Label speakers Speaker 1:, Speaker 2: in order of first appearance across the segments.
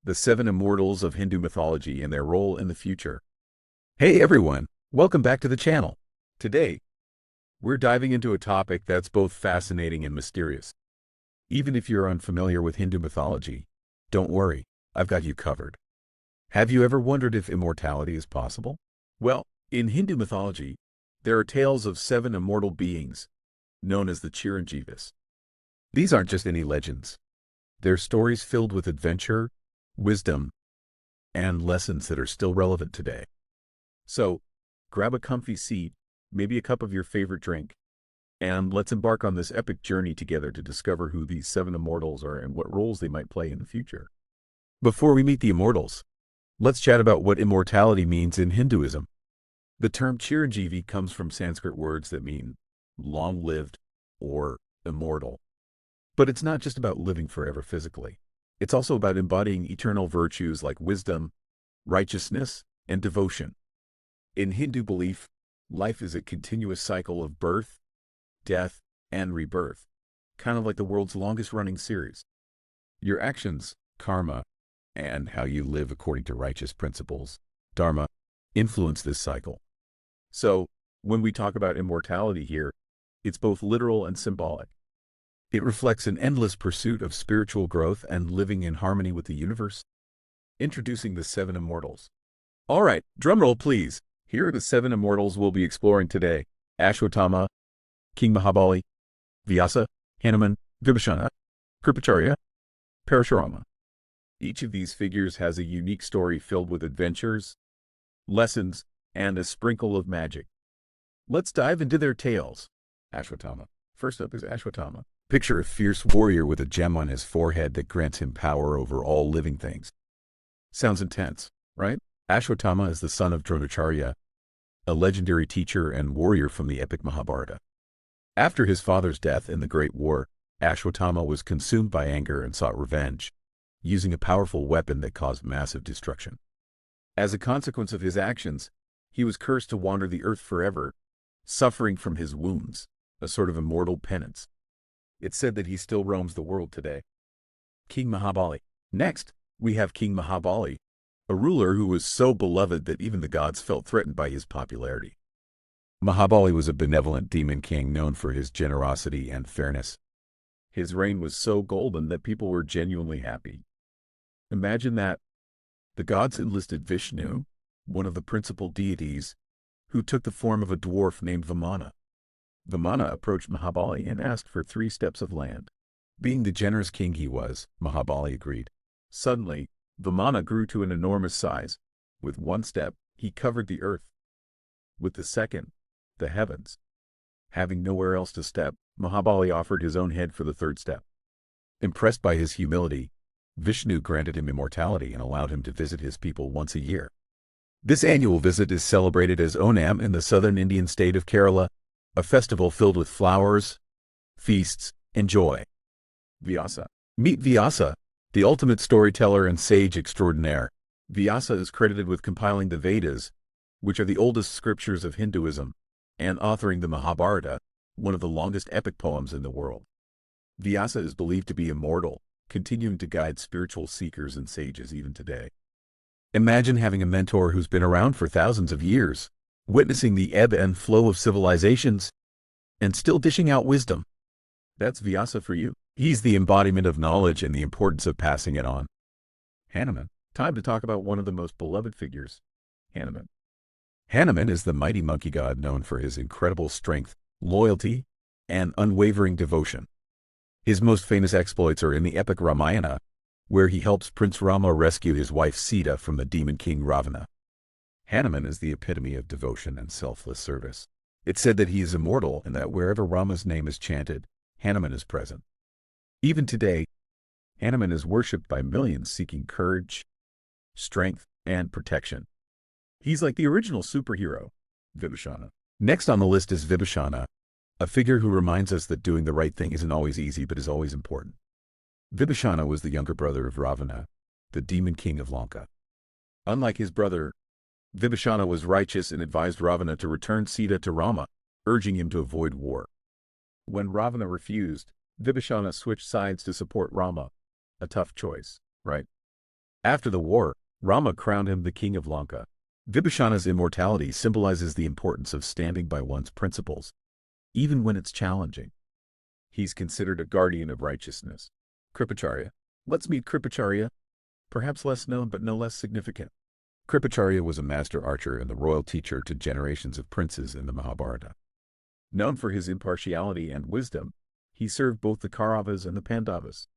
Speaker 1: the seven immortals of Hindu mythology and their role in the future. Hey everyone, welcome back to the channel. Today, we're diving into a topic that's both fascinating and mysterious. Even if you're unfamiliar with Hindu mythology, don't worry, I've got you covered. Have you ever wondered if immortality is possible? Well, in Hindu mythology, there are tales of seven immortal beings, known as the Chiranjeevis. These aren't just any legends. They're stories filled with adventure, wisdom, and lessons that are still relevant today. So, grab a comfy seat, maybe a cup of your favorite drink, and let's embark on this epic journey together to discover who these seven immortals are and what roles they might play in the future. Before we meet the immortals, let's chat about what immortality means in Hinduism. The term Chiranjeevi comes from Sanskrit words that mean long-lived or immortal. But it's not just about living forever physically. It's also about embodying eternal virtues like wisdom, righteousness, and devotion. In Hindu belief, life is a continuous cycle of birth, death, and rebirth, kind of like the world's longest-running series. Your actions, karma, and how you live according to righteous principles, dharma, influence this cycle. So, when we talk about immortality here, it's both literal and symbolic. It reflects an endless pursuit of spiritual growth and living in harmony with the universe. Introducing the seven immortals. All right, drumroll please. Here are the seven immortals we'll be exploring today. Ashwatthama, King Mahabali, Vyasa, Hanuman, Vibhishana, Kripacharya, Parashurama. Each of these figures has a unique story filled with adventures, lessons, and a sprinkle of magic. Let's dive into their tales. Ashwatthama. First up is Ashwatthama. Picture a fierce warrior with a gem on his forehead that grants him power over all living things. Sounds intense, right? Ashwatthama is the son of Dronacharya, a legendary teacher and warrior from the epic Mahabharata. After his father's death in the Great War, Ashwatthama was consumed by anger and sought revenge, using a powerful weapon that caused massive destruction. As a consequence of his actions, he was cursed to wander the earth forever, suffering from his wounds, a sort of immortal penance. It's said that he still roams the world today. King Mahabali. Next, we have King Mahabali, a ruler who was so beloved that even the gods felt threatened by his popularity. Mahabali was a benevolent demon king known for his generosity and fairness. His reign was so golden that people were genuinely happy. Imagine that. The gods enlisted Vishnu, one of the principal deities, who took the form of a dwarf named Vamana. Vamana approached Mahabali and asked for 3 steps of land. Being the generous king he was, Mahabali agreed. Suddenly, Vamana grew to an enormous size. With 1 step, he covered the earth. With the second, the heavens. Having nowhere else to step, Mahabali offered his own head for the 3rd step. Impressed by his humility, Vishnu granted him immortality and allowed him to visit his people once a year. This annual visit is celebrated as Onam in the southern Indian state of Kerala, a festival filled with flowers, feasts, and joy. Vyasa. Meet Vyasa, the ultimate storyteller and sage extraordinaire. Vyasa is credited with compiling the Vedas, which are the oldest scriptures of Hinduism, and authoring the Mahabharata, one of the longest epic poems in the world. Vyasa is believed to be immortal, continuing to guide spiritual seekers and sages even today. Imagine having a mentor who's been around for thousands of years, witnessing the ebb and flow of civilizations, and still dishing out wisdom. That's Vyasa for you. He's the embodiment of knowledge and the importance of passing it on. Hanuman. Time to talk about one of the most beloved figures, Hanuman. Hanuman is the mighty monkey god known for his incredible strength, loyalty, and unwavering devotion. His most famous exploits are in the epic Ramayana, where he helps Prince Rama rescue his wife Sita from the demon king Ravana. Hanuman is the epitome of devotion and selfless service. It's said that he is immortal and that wherever Rama's name is chanted, Hanuman is present. Even today, Hanuman is worshipped by millions seeking courage, strength, and protection. He's like the original superhero, Vibhishana. Next on the list is Vibhishana, a figure who reminds us that doing the right thing isn't always easy but is always important. Vibhishana was the younger brother of Ravana, the demon king of Lanka. Unlike his brother, Vibhishana was righteous and advised Ravana to return Sita to Rama, urging him to avoid war. When Ravana refused, Vibhishana switched sides to support Rama. A tough choice, right? After the war, Rama crowned him the king of Lanka. Vibhishana's immortality symbolizes the importance of standing by one's principles, even when it's challenging. He's considered a guardian of righteousness. Kripacharya. Let's meet Kripacharya, perhaps less known but no less significant. Kripacharya was a master archer and the royal teacher to generations of princes in the Mahabharata. Known for his impartiality and wisdom, he served both the Kauravas and the Pandavas.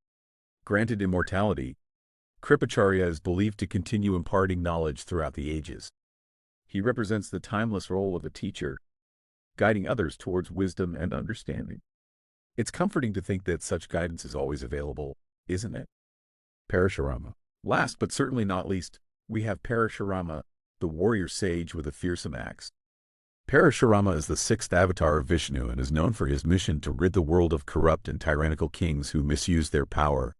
Speaker 1: Granted immortality, Kripacharya is believed to continue imparting knowledge throughout the ages. He represents the timeless role of a teacher, guiding others towards wisdom and understanding. It's comforting to think that such guidance is always available, isn't it? Parashurama. Last but certainly not least, we have Parashurama, the warrior sage with a fearsome axe. Parashurama is the sixth avatar of Vishnu and is known for his mission to rid the world of corrupt and tyrannical kings who misuse their power.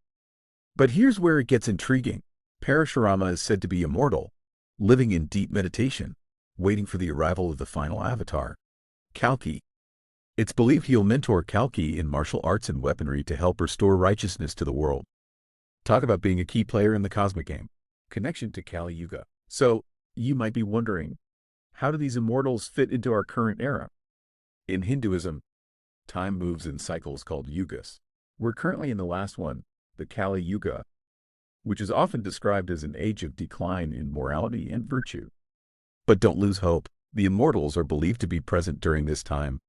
Speaker 1: But here's where it gets intriguing. Parashurama is said to be immortal, living in deep meditation, waiting for the arrival of the final avatar, Kalki. It's believed he'll mentor Kalki in martial arts and weaponry to help restore righteousness to the world. Talk about being a key player in the cosmic game. Connection to Kalyug. So, you might be wondering, how do these immortals fit into our current era? In Hinduism, time moves in cycles called yugas. We're currently in the last one, the Kali Yuga, which is often described as an age of decline in morality and virtue. But don't lose hope. The immortals are believed to be present during this time,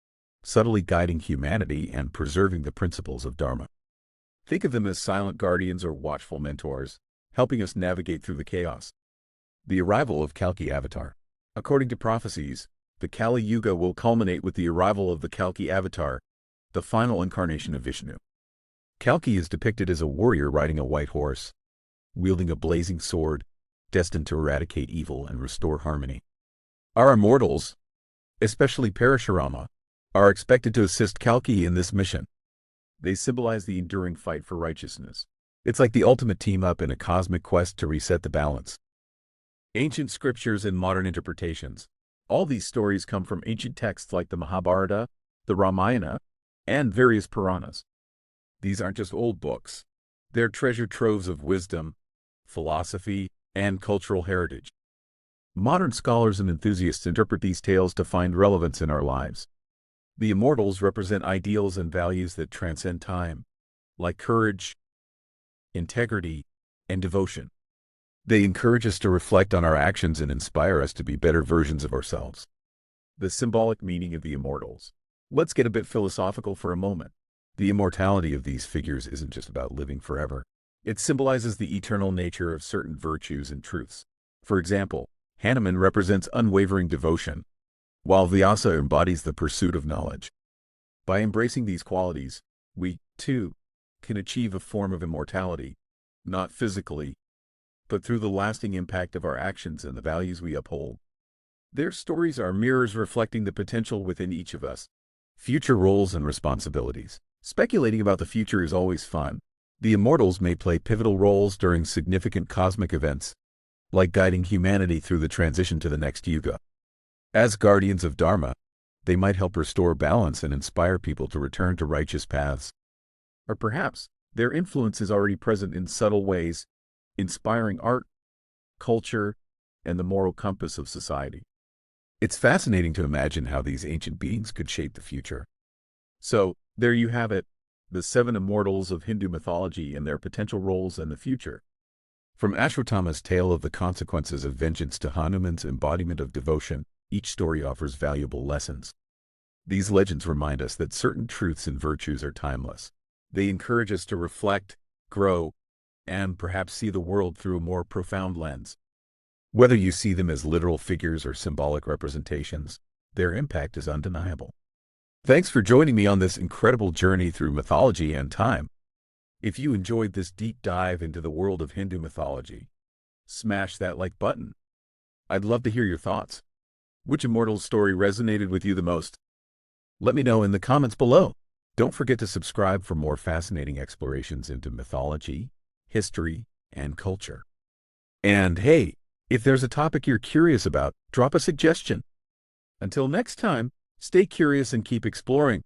Speaker 1: subtly guiding humanity and preserving the principles of Dharma. Think of them as silent guardians or watchful mentors, helping us navigate through the chaos. The arrival of Kalki Avatar. According to prophecies, the Kali Yuga will culminate with the arrival of the Kalki Avatar, the final incarnation of Vishnu. Kalki is depicted as a warrior riding a white horse, wielding a blazing sword, destined to eradicate evil and restore harmony. Our immortals, especially Parashurama, are expected to assist Kalki in this mission. They symbolize the enduring fight for righteousness. It's like the ultimate team-up in a cosmic quest to reset the balance. Ancient scriptures and modern interpretations. All these stories come from ancient texts like the Mahabharata, the Ramayana, and various Puranas. These aren't just old books. They're treasure troves of wisdom, philosophy, and cultural heritage. Modern scholars and enthusiasts interpret these tales to find relevance in our lives. The immortals represent ideals and values that transcend time, like courage, integrity, and devotion. They encourage us to reflect on our actions and inspire us to be better versions of ourselves. The symbolic meaning of the immortals. Let's get a bit philosophical for a moment. The immortality of these figures isn't just about living forever. It symbolizes the eternal nature of certain virtues and truths. For example, Hanuman represents unwavering devotion, while Vyasa embodies the pursuit of knowledge. By embracing these qualities, we, too, can achieve a form of immortality, not physically, but through the lasting impact of our actions and the values we uphold. Their stories are mirrors reflecting the potential within each of us. Future roles and responsibilities. Speculating about the future is always fun. The immortals may play pivotal roles during significant cosmic events, like guiding humanity through the transition to the next yuga. As guardians of Dharma, they might help restore balance and inspire people to return to righteous paths. Or perhaps, their influence is already present in subtle ways, inspiring art, culture, and the moral compass of society. It's fascinating to imagine how these ancient beings could shape the future. So, there you have it, the 7 immortals of Hindu mythology and their potential roles in the future. From Ashwatthama's tale of the consequences of vengeance to Hanuman's embodiment of devotion, each story offers valuable lessons. These legends remind us that certain truths and virtues are timeless. They encourage us to reflect, grow, and perhaps see the world through a more profound lens. Whether you see them as literal figures or symbolic representations, their impact is undeniable. Thanks for joining me on this incredible journey through mythology and time. If you enjoyed this deep dive into the world of Hindu mythology, smash that like button. I'd love to hear your thoughts. Which immortal story resonated with you the most? Let me know in the comments below. Don't forget to subscribe for more fascinating explorations into mythology, history, and culture. And hey, if there's a topic you're curious about, drop a suggestion. Until next time, stay curious and keep exploring.